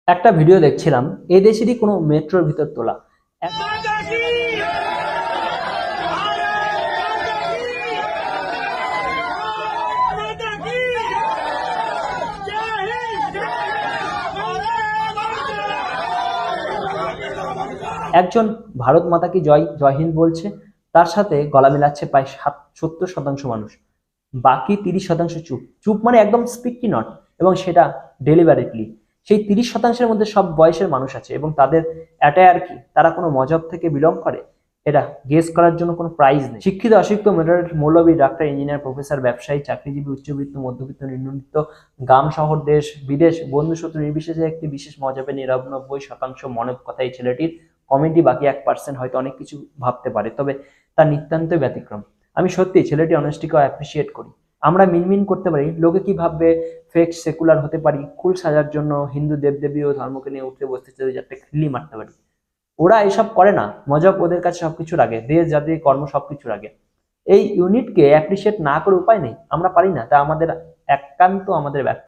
একটা ভিডিও দেখছিলাম, এই দেশেরই কোনো মেট্রোর ভিতর তোলা। এক- একজন ভারত মাতা কি জয় জয় হিন্দ বলছে, তার সাথে গলা মেলাচ্ছে প্রায় 70% মানুষ। বাকি 30% চুপ চুপ, মানে একদম স্পিকই নট। এবং সেটা ডেলিভারেটলি। সেই 30%-এর মধ্যে সব বয়সের মানুষ আছে, এবং তাদের অ্যাটায়ার কি, তারা কোনো মজহব থেকে বিলং করে, এটা গেস করার জন্য কোনো প্রাইজ নেই। শিক্ষিত অশিক্ষিত মডারেট মৌলবী ডাক্তার ইঞ্জিনিয়ার প্রফেসর ব্যবসায়ী চাকরিজীবী উচ্চবিত্ত মধ্যবিত্ত নিম্নবিত্ত গ্রাম শহর দেশ বিদেশ বন্ধু শত্রু নির্বিশেষে একটি বিশেষ মজহবে 99% মনের কথা এই ছেলেটির কমেডি। বাকি 1% হয়তো অনেক কিছু ভাবতে পারে, তবে তার নিতান্তই ব্যতিক্রম। আমি সত্যি ছেলেটি অনেস্টিকে অ্যাপ্রিসিয়েট করি। আমরা মিনমিন করতে পারি লোকে কি ভাববে, ফেক সেকুলার হতে পারি, কুল সাজার জন্য হিন্দু দেবদেবী ও ধর্মকে নিয়ে উঠতে বসতে চাই, যাতে খিল্লি মারতে পারি। ওরা এসব করে না, মজব ওদের কাছে সবকিছুর আগে, দেশ জাতি কর্ম সবকিছুর আগে। এই ইউনিটকে অ্যাপ্রিসিয়েট না করে উপায় নেই, আমরা পারি না, তা আমাদের একান্ত আমাদের ব্যর্থ।